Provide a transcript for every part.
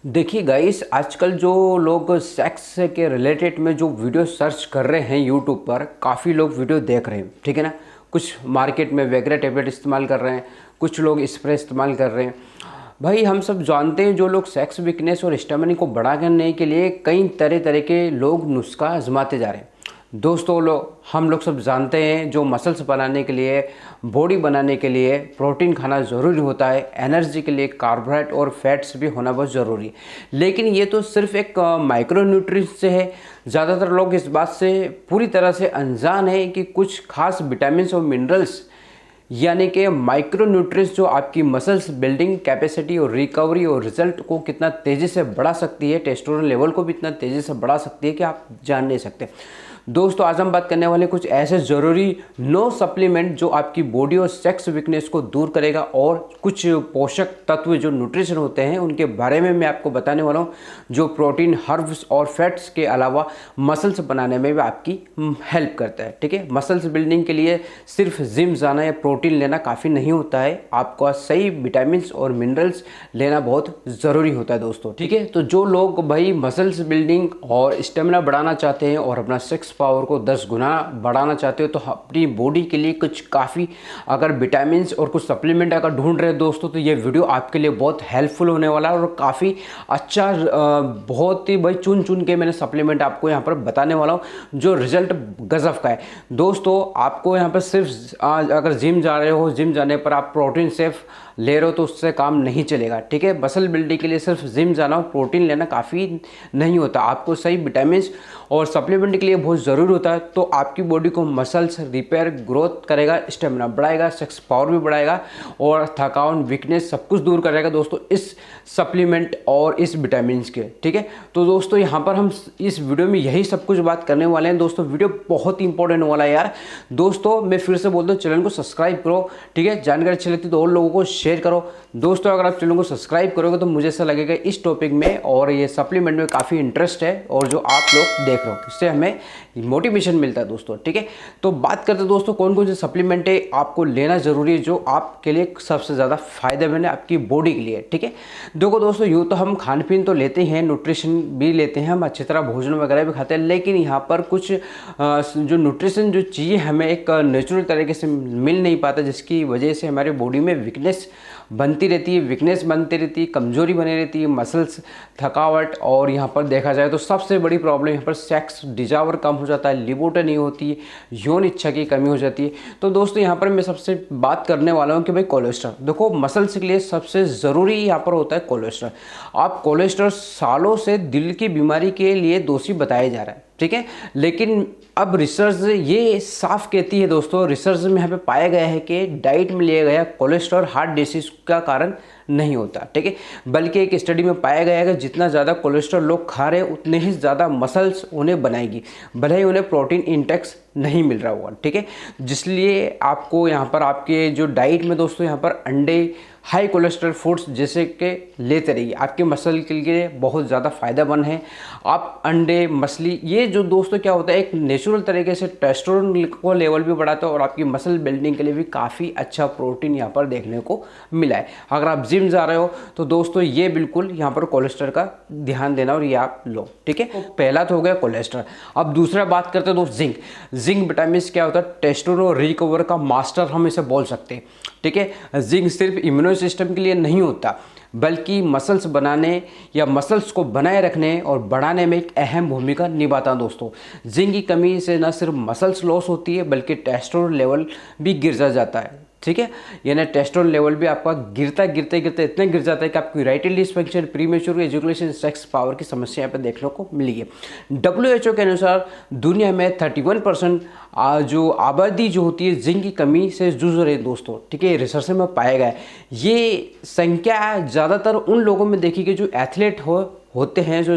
देखिए गाइस, आजकल जो लोग सेक्स के रिलेटेड में जो वीडियो सर्च कर रहे हैं यूट्यूब पर, काफ़ी लोग वीडियो देख रहे हैं। ठीक है ना। कुछ मार्केट में वैग्रा टेबलेट इस्तेमाल कर रहे हैं, कुछ लोग स्प्रे इस्तेमाल कर रहे हैं। भाई हम सब जानते हैं, जो लोग सेक्स वीकनेस और स्टेमिना को बढ़ा करने के लिए कई तरह तरह के लोग नुस्खा आजमाते जा रहे हैं। दोस्तों, हम लोग सब जानते हैं, जो मसल्स बनाने के लिए, बॉडी बनाने के लिए प्रोटीन खाना ज़रूरी होता है। एनर्जी के लिए कार्बोहाइड्रेट और फैट्स भी होना बहुत ज़रूरी है। लेकिन ये तो सिर्फ एक माइक्रो न्यूट्रिएंट्स से है। ज़्यादातर लोग इस बात से पूरी तरह से अनजान है कि कुछ खास विटामिन और मिनरल्स, यानी कि माइक्रो न्यूट्रिएंट्स, जो आपकी मसल्स बिल्डिंग कैपेसिटी और रिकवरी और रिजल्ट को कितना तेज़ी से बढ़ा सकती है, टेस्टोस्टेरोन लेवल को भी इतना तेज़ी से बढ़ा सकती है कि आप जान नहीं सकते। दोस्तों, आज हम बात करने वाले कुछ ऐसे ज़रूरी नो सप्लीमेंट जो आपकी बॉडी और सेक्स वीकनेस को दूर करेगा, और कुछ पोषक तत्व जो न्यूट्रिशन होते हैं उनके बारे में मैं आपको बताने वाला हूँ, जो प्रोटीन, हर्ब्स और फैट्स के अलावा मसल्स बनाने में भी आपकी हेल्प करता है। ठीक है। मसल्स बिल्डिंग के लिए सिर्फ जिम जाना या प्रोटीन लेना काफ़ी नहीं होता है, आपको सही विटामिन और मिनरल्स लेना बहुत ज़रूरी होता है दोस्तों। ठीक है। तो जो लोग भाई मसल्स बिल्डिंग और स्टेमिना बढ़ाना चाहते हैं और अपना सेक्स पावर को 10 गुना बढ़ाना चाहते हो, तो अपनी बॉडी के लिए कुछ काफ़ी अगर विटामिन और कुछ सप्लीमेंट अगर ढूंढ रहे हो दोस्तों, तो ये वीडियो आपके लिए बहुत हेल्पफुल होने वाला है। और काफ़ी अच्छा, बहुत ही भाई चुन चुन के मैंने सप्लीमेंट आपको यहाँ पर बताने वाला हूँ, जो रिजल्ट गजब का है। दोस्तों, आपको यहाँ पर सिर्फ अगर जिम जा रहे हो, जिम जाने पर आप प्रोटीन सेफ ले रहे हो तो उससे काम नहीं चलेगा। ठीक है। मसल बिल्डिंग के लिए सिर्फ जिम जाना और प्रोटीन लेना काफ़ी नहीं होता, आपको सही विटामिन और सप्लीमेंट के लिए बहुत ज़रूरी होता है। तो आपकी बॉडी को मसल्स रिपेयर, ग्रोथ करेगा, स्टेमिना बढ़ाएगा, सेक्स पावर भी बढ़ाएगा और थकान, वीकनेस सब कुछ दूर करेगा दोस्तों, इस सप्लीमेंट और इस विटामिन के। ठीक है। तो दोस्तों, यहाँ पर हम इस वीडियो में यही सब कुछ बात करने वाले हैं दोस्तों। वीडियो बहुत इंपॉर्टेंट वाला है यार। दोस्तों, मैं फिर से बोलता हूँ, चैनल को सब्सक्राइब करो। ठीक है। जानकारी अच्छी लगती है तो और लोगों को शेयर करो। दोस्तों, अगर आप चैनल को सब्सक्राइब करोगे तो मुझे ऐसा लगेगा इस टॉपिक में और ये सप्लीमेंट में काफ़ी इंटरेस्ट है, और जो आप लोग देख रहे हो इससे हमें मोटिवेशन मिलता है दोस्तों। ठीक है। तो बात करते हैं दोस्तों, कौन कौन से सप्लीमेंट है आपको लेना जरूरी है, जो आपके लिए सबसे ज़्यादा फायदेमंद है आपकी बॉडी के लिए। ठीक है। देखो दोस्तों, यूँ तो हम खान पीन तो लेते हैं, न्यूट्रिशन भी लेते हैं, हम अच्छी तरह भोजन वगैरह भी खाते हैं, लेकिन यहाँ पर कुछ जो न्यूट्रिशन जो चाहिए हमें एक नेचुरल तरीके से मिल नहीं पाता, जिसकी वजह से हमारी बॉडी में वीकनेस बनती रहती है, कमजोरी बनी रहती है, मसल्स, थकावट, और यहाँ पर देखा जाए तो सबसे बड़ी प्रॉब्लम यहाँ पर सेक्स डिजावर कम हो जाता है, लिबिडो नहीं होती है, यौन इच्छा की कमी हो जाती है। तो दोस्तों, यहाँ पर मैं सबसे बात करने वाला हूँ कि भाई कोलेस्ट्रॉल, देखो मसल्स के लिए सबसे ज़रूरी यहाँ पर होता है कोलेस्ट्रॉल। आप कोलेस्ट्रॉल सालों से दिल की बीमारी के लिए दोषी बताया जा रहा है। ठीक है। लेकिन अब रिसर्च ये साफ कहती है दोस्तों, रिसर्च में यहाँ पे पाया गया है कि डाइट में लिया गया कोलेस्ट्रॉल हार्ट डिसीज का कारण नहीं होता। ठीक है। बल्कि एक स्टडी में पाया गया है कि जितना ज़्यादा कोलेस्ट्रॉल लोग खा रहे हैं उतने ही ज़्यादा मसल्स उन्हें बनाएगी, भले ही उन्हें प्रोटीन इंटेक्स नहीं मिल रहा होगा। ठीक है। जिसलिए आपको यहाँ पर आपके जो डाइट में दोस्तों, यहाँ पर अंडे, हाई कोलेस्ट्रॉल फूड्स जैसे कि लेते रहिए, आपके मसल के लिए बहुत ज़्यादा फायदेमंद है। आप अंडे, मछली, ये जो दोस्तों क्या होता है, एक नेचुरल तरीके से टेस्टोस्टेरोन को लेवल भी बढ़ाता है, और आपकी मसल बिल्डिंग के लिए भी काफ़ी अच्छा प्रोटीन यहाँ पर देखने को मिला है। अगर आप जिम जा रहे हो तो दोस्तों, ये बिल्कुल यहाँ पर कोलेस्ट्रॉल का ध्यान देना, और ये आप लो। ठीक है। तो पहला तो हो गया कोलेस्ट्रॉल। अब दूसरा बात करते हैं दोस्त, जिंक। जिंक विटामिन क्या होता है, टेस्टोस्टेरोन रिकवर का मास्टर हम इसे बोल सकते हैं। ठीक है। जिंक सिर्फ इम्यूनो सिस्टम के लिए नहीं होता, बल्कि मसल्स बनाने या मसल्स को बनाए रखने और बढ़ाने में एक अहम भूमिका निभाता है दोस्तों। जिंक की कमी से न सिर्फ मसल्स लॉस होती है, बल्कि टेस्टोस्टेरोन लेवल भी गिर जाता है। ठीक है। यानी टेस्टोस्टेरोन लेवल भी आपका गिरते इतना गिर जाता है कि आपको erectile dysfunction, premature education, sex power की समस्या यहाँ पर देखने को मिली है। WHO के अनुसार दुनिया में 31% जो आबादी जो होती है जिंक की कमी से जूझ रहे हैं दोस्तों। ठीक है। रिसर्च में पाया गया है। ये संख्या ज़्यादातर उन लोगों में देखी गई जो एथलीट होते हैं, जो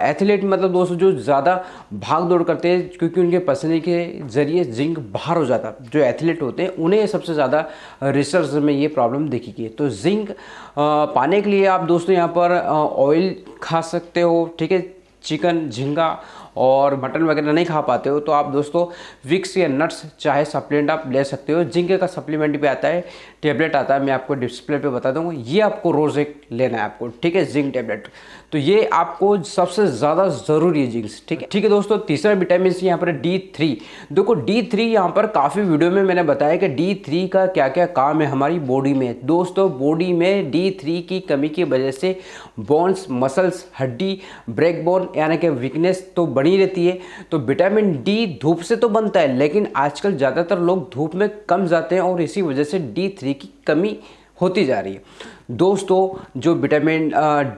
एथलीट मतलब दोस्तों जो ज़्यादा भाग दौड़ करते हैं, क्योंकि उनके पसीने के जरिए जिंक बाहर हो जाता है। जो एथलीट होते हैं उन्हें सबसे ज़्यादा रिसर्च में ये प्रॉब्लम देखी गई है। तो जिंक पाने के लिए आप दोस्तों यहाँ पर ऑयल खा सकते हो। ठीक है। चिकन, झींगा और मटन वगैरह नहीं खा पाते हो तो आप दोस्तों विक्स या नट्स चाहे सप्लीमेंट आप ले सकते हो। जिंक का सप्लीमेंट भी आता है, टेबलेट आता है, मैं आपको डिस्प्ले पे बता दूंगा, ये आपको रोज़ एक लेना है आपको, ठीक है, जिंक टेबलेट। तो ये आपको सबसे ज़्यादा ज़रूरी है जिंक, ठीक है दोस्तों। तीसरा विटामिन सी यहाँ पर D3। देखो D3 यहाँ पर काफ़ी वीडियो में मैंने बताया कि D3 का क्या क्या काम है हमारी बॉडी में। दोस्तों बॉडी में D3 की कमी की वजह से बोन्स, मसल्स, हड्डी, ब्रेक बोन यानी कि वीकनेस तो बनी रहती है। तो विटामिन D धूप से तो बनता है, लेकिन आजकल ज़्यादातर लोग धूप में कम जाते हैं और इसी वजह से D3 की कमी होती जा रही है। दोस्तों जो विटामिन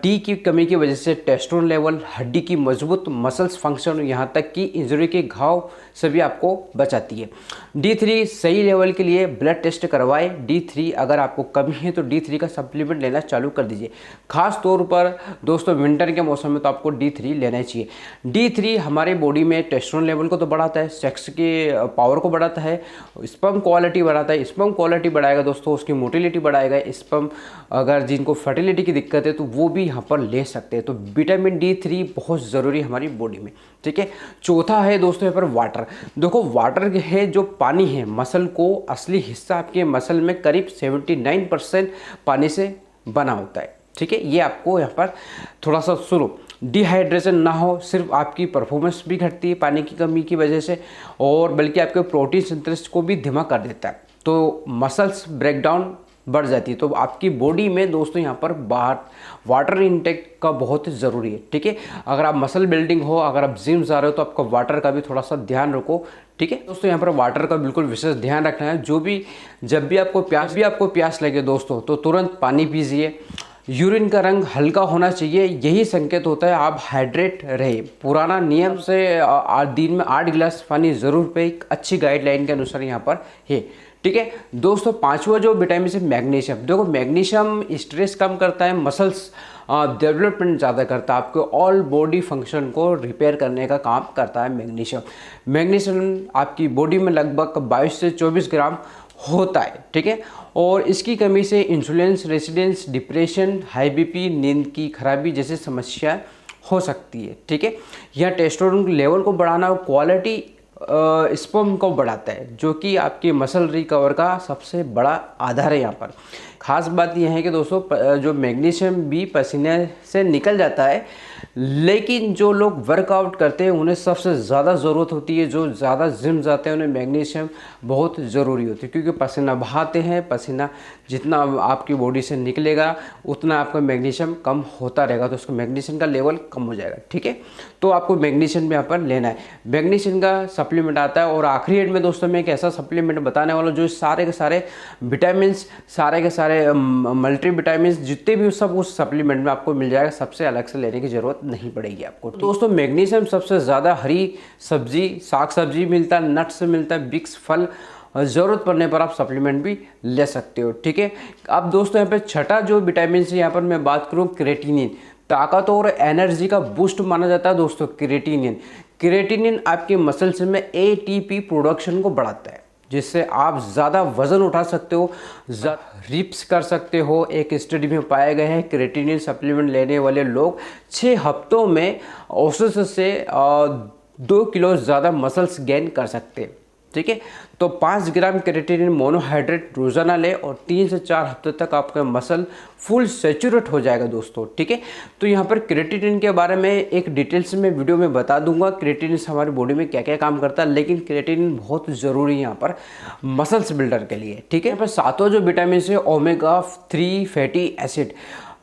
डी की कमी की वजह से टेस्टोस्टेरोन लेवल, हड्डी की मजबूत, मसल्स फंक्शन, यहाँ तक कि इंजरी के घाव सभी आपको बचाती है। D3 सही लेवल के लिए ब्लड टेस्ट करवाए। D3 अगर आपको कमी है तो D3 का सप्लीमेंट लेना चालू कर दीजिए। खास तौर पर दोस्तों विंटर के मौसम में तो आपको D3 लेना ही चाहिए। D3 हमारे बॉडी में टेस्टोस्टेरोन लेवल को तो बढ़ाता है, सेक्स के पावर को बढ़ाता है, स्पर्म क्वालिटी बढ़ाता है। स्पर्म क्वालिटी बढ़ाएगा दोस्तों, उसकी मोटिलिटी बढ़ाएगा। स्पर्म अगर जिनको फर्टिलिटी की दिक्कत है तो वो भी यहाँ पर ले सकते हैं। तो विटामिन D3 बहुत ज़रूरी है हमारी बॉडी में, ठीक है। चौथा है दोस्तों यहाँ पर वाटर। देखो वाटर है जो पानी है, मसल को असली हिस्सा आपके मसल में करीब 79% पानी से बना होता है, ठीक है। ये आपको यहाँ पर थोड़ा सा सुनो, डिहाइड्रेशन ना हो, सिर्फ आपकी परफॉर्मेंस भी घटती है पानी की कमी की वजह से, और बल्कि आपके प्रोटीन सिंथेसिस को भी धीमा कर देता है। तो मसल्स ब्रेकडाउन बढ़ जाती है। तो आपकी बॉडी में दोस्तों यहाँ पर बाहर वाटर इनटेक का बहुत ज़रूरी है, ठीक है। अगर आप मसल बिल्डिंग हो, अगर आप जिम जा रहे हो तो आपका वाटर का भी थोड़ा सा ध्यान रखो, ठीक है दोस्तों। यहाँ पर वाटर का बिल्कुल विशेष ध्यान रखना है। जब भी आपको प्यास लगे दोस्तों तो तुरंत पानी पीजिए। यूरिन का रंग हल्का होना चाहिए, यही संकेत होता है आप हाइड्रेट रहे। पुराना नियम से दिन में 8 गिलास पानी ज़रूर पे, एक अच्छी गाइडलाइन के अनुसार यहाँ पर है, ठीक है दोस्तों। पांचवा जो विटामिन है मैग्नीशियम। देखो मैग्नीशियम स्ट्रेस कम करता है, मसल्स डेवलपमेंट ज़्यादा करता है, आपके ऑल बॉडी फंक्शन को रिपेयर करने का काम करता है मैग्नीशियम आपकी बॉडी में लगभग 22 से 24 ग्राम होता है, ठीक है। और इसकी कमी से insulin resistance, depression, high BP, नींद की खराबी जैसी समस्या हो सकती है, ठीक है। यह टेस्टोस्टेरोन लेवल को बढ़ाना और क्वालिटी स्पर्म को बढ़ाता है, जो कि आपकी मसल रिकवर का सबसे बड़ा आधार है। यहाँ पर खास बात यह है कि दोस्तों जो मैग्नीशियम भी पसीने से निकल जाता है, लेकिन जो लोग वर्कआउट करते हैं उन्हें सबसे ज़्यादा ज़रूरत होती है। जो ज़्यादा जिम जाते हैं उन्हें मैग्नीशियम बहुत ज़रूरी होती है, क्योंकि पसीना बहाते हैं, पसीना जितना आपकी बॉडी से निकलेगा उतना आपका मैग्नीशियम कम होता रहेगा, तो उसका मैग्नीशियम का लेवल कम हो जाएगा, ठीक है। तो आपको मैग्नीशियम भी यहाँ पर लेना है। मैग्नीशियम का सप्लीमेंट आता है। और आखिरी एंड में दोस्तों मैं एक ऐसा सप्लीमेंट बताने वाला हूँ जो सारे के सारे विटामिन, सारे के सारे मल्टी विटामिन जितने भी सब उस सप्लीमेंट में आपको मिल जाएगा, सबसे अलग से लेने की जरूरत नहीं पड़ेगी आपको। दोस्तों मैग्नीशियम सबसे ज़्यादा हरी सब्जी, साग सब्जी मिलता है, नट्स से मिलता है, बिक्स फल, ज़रूरत पड़ने पर आप सप्लीमेंट भी ले सकते हो, ठीक है। अब दोस्तों यहाँ पे छठा जो विटामिन से यहाँ पर मैं बात करूँ, क्रेटिनिन। ताकत और एनर्जी का बूस्ट माना जाता है दोस्तों क्रेटिनिन आपके मसल्स में ATP प्रोडक्शन को बढ़ाता है, जिससे आप ज़्यादा वज़न उठा सकते हो, रिप्स कर सकते हो। एक स्टडी में पाया गया है क्रेटिनिन सप्लीमेंट लेने वाले लोग 6 हफ्तों में औसत से 2 किलो ज़्यादा मसल्स गेन कर सकते हैं, ठीक है। तो 5 ग्राम क्रेटिनिन मोनोहाइड्रेट रोजाना ले और 3 से 4 हफ्ते तक आपका मसल फुल सेचुरेट हो जाएगा दोस्तों, ठीक है। तो यहाँ पर क्रेटिनिन के बारे में एक डिटेल्स में वीडियो में बता दूंगा क्रेटिनिन हमारी बॉडी में क्या क्या काम करता है, लेकिन क्रेटिनिन बहुत ज़रूरी है यहाँ पर मसल्स बिल्डर के लिए, ठीक है। यहाँ पर सातों जो विटामिन है ओमेगा 3 फैटी एसिड,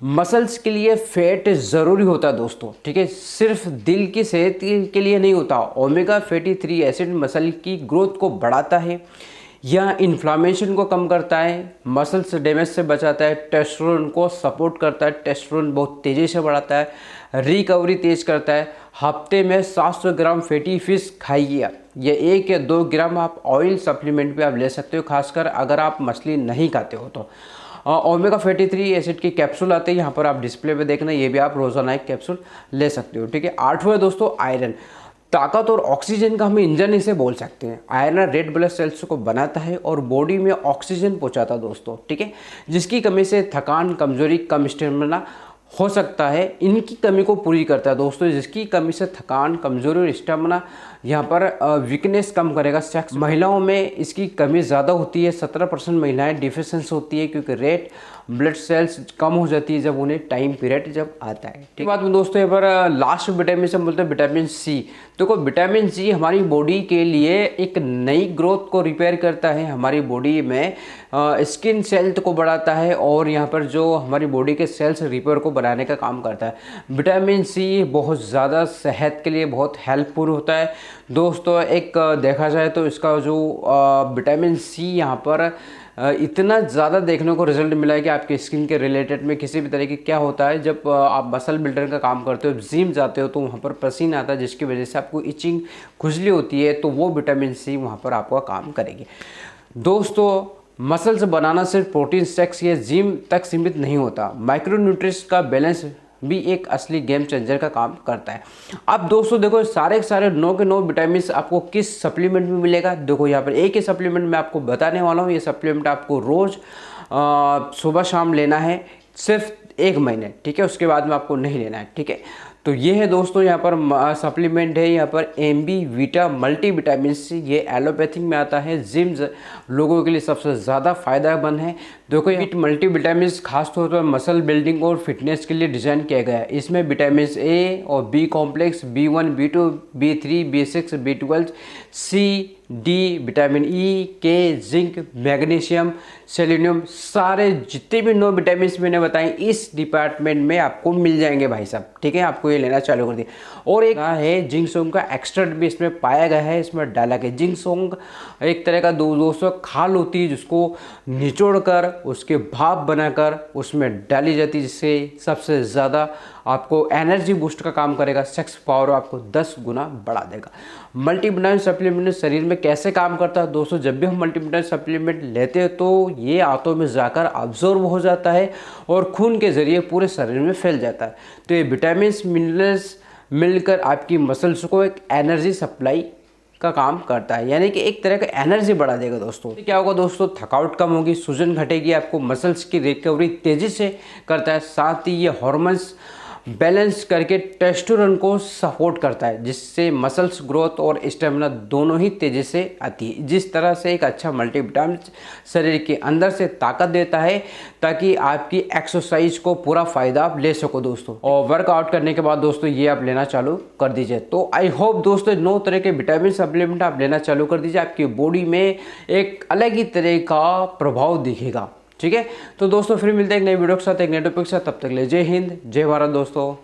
मसल्स के लिए फैट ज़रूरी होता है दोस्तों, ठीक है, सिर्फ दिल की सेहत के लिए नहीं होता। ओमेगा फैटी 3 एसिड मसल की ग्रोथ को बढ़ाता है, यह इन्फ्लामेशन को कम करता है, मसल्स डैमेज से बचाता है, टेस्टोस्टेरोन को सपोर्ट करता है, टेस्टोस्टेरोन बहुत तेज़ी से बढ़ाता है, रिकवरी तेज करता है। हफ्ते में 700 ग्राम फैटी फिश खाइए, ये 1 या 2 ग्राम आप ऑयल सप्लीमेंट भी आप ले सकते हो, खासकर अगर आप मछली नहीं खाते हो तो। ओमेगा फैटी 3 एसिड की कैप्सूल आते हैं, यहाँ पर आप डिस्प्ले पे देखना, ये भी आप रोजाना एक कैप्सूल ले सकते हो, ठीक है। 8वां दोस्तों आयरन, ताकत और ऑक्सीजन का हम इंजन इसे बोल सकते हैं। आयरन रेड ब्लड सेल्स को बनाता है और बॉडी में ऑक्सीजन पहुंचाता है दोस्तों, ठीक है, जिसकी कमी से थकान, कमजोरी, कम स्टेमिना, हो सकता है इनकी कमी को पूरी करता है दोस्तों, जिसकी कमी से थकान, कमजोरी और स्टेमिना यहाँ पर वीकनेस कम करेगा। सेक्स महिलाओं में इसकी कमी ज़्यादा होती है, 17% महिलाएं डिफिशेंस होती है क्योंकि रेड ब्लड सेल्स कम हो जाती है जब उन्हें टाइम पीरियड जब आता है। ठीक बात में दोस्तों, यहाँ पर लास्ट विटामिन से बोलते हैं विटामिन सी। देखो विटामिन सी हमारी बॉडी के लिए एक नई ग्रोथ को रिपेयर करता है, हमारी बॉडी में स्किन सेल्थ को बढ़ाता है और यहाँ पर जो हमारी बॉडी के सेल्स रिपेयर को बनाने का काम करता है। विटामिन सी बहुत ज़्यादा सेहत के लिए बहुत हेल्पफुल होता है दोस्तों। एक देखा जाए तो इसका जो विटामिन सी यहाँ पर इतना ज़्यादा देखने को रिजल्ट मिला है कि आपके स्किन के रिलेटेड में किसी भी तरह की क्या होता है, जब आप मसल बिल्डर का काम करते हो, जिम जाते हो, तो वहाँ पर पसीना आता है जिसकी वजह से आपको इचिंग, खुजली होती है, तो वो विटामिन सी वहाँ पर आपका काम करेगी दोस्तों। मसल्स बनाना सिर्फ प्रोटीन, सेक्स या जिम तक सीमित नहीं होता, माइक्रोन्यूट्रिएंट्स का बैलेंस भी एक असली गेम चेंजर का काम करता है। अब दोस्तों देखो सारे के सारे 9 के 9 विटामिन आपको किस सप्लीमेंट में मिलेगा। देखो यहाँ पर एक ही सप्लीमेंट मैं आपको बताने वाला हूँ। ये सप्लीमेंट आपको रोज़ सुबह शाम लेना है, सिर्फ 1 महीने, ठीक है। उसके बाद में आपको नहीं लेना है, ठीक है। तो ये है दोस्तों यहाँ पर सप्लीमेंट है, यहाँ पर MB vita multi vitamin C, ये एलोपैथिक में आता है, जिम लोगों के लिए सबसे ज़्यादा फायदेमंद है। देखो ये मल्टी विटामिन खास तौर पर मसल बिल्डिंग और फिटनेस के लिए डिज़ाइन किया गया है। इसमें विटामिन ए और B complex, B1, B2, B3, B6, B12, C, D, vitamin E, K, zinc, magnesium, selenium, सारे जितने भी 9 विटामिन मैंने बताए इस डिपार्टमेंट में आपको मिल जाएंगे भाई साहब, ठीक है। आपको ये लेना चालू कर दिया। और एक है जिंकसोंग का एक्सट्रैक्ट भी इसमें पाया गया है, इसमें डाला गया। जिंकसोंग एक तरह का दोस्तों खाल होती है जिसको निचोड़ कर उसके भाप बनाकर उसमें डाली जाती है, जिससे सबसे ज़्यादा आपको एनर्जी बूस्ट का काम करेगा, सेक्स पावर आपको 10 गुना बढ़ा देगा। मल्टीविटामिन सप्लीमेंट शरीर में कैसे काम करता है दोस्तों, जब भी हम मल्टीविटामिन सप्लीमेंट लेते हैं तो ये आंतों में जाकर अब्जॉर्ब हो जाता है और खून के जरिए पूरे शरीर में फैल जाता है। तो ये विटामिन मिनरल्स मिलकर आपकी मसल्स को एक एनर्जी सप्लाई का काम करता है, यानी कि एक तरह का एनर्जी बढ़ा देगा दोस्तों। क्या होगा दोस्तों, थकावट कम होगी, सूजन घटेगी, आपको मसल्स की रिकवरी तेज़ी से करता है। साथ ही ये हार्मोन्स बैलेंस करके टेस्टोस्टेरोन को सपोर्ट करता है, जिससे मसल्स ग्रोथ और स्टेमिना दोनों ही तेज़ी से आती है। जिस तरह से एक अच्छा मल्टीविटामिन शरीर के अंदर से ताकत देता है ताकि आपकी एक्सरसाइज को पूरा फ़ायदा आप ले सको दोस्तों। और वर्कआउट करने के बाद दोस्तों ये आप लेना चालू कर दीजिए। तो आई होप दोस्तों 9 तरह के विटामिन सप्लीमेंट आप लेना चालू कर दीजिए, आपकी बॉडी में एक अलग ही तरह का प्रभाव दिखेगा, ठीक है। तो दोस्तों फिर मिलते हैं एक नई वीडियो के साथ, एक नए टॉपिक के साथ। तब तक ले जय हिंद, जय भारत दोस्तों।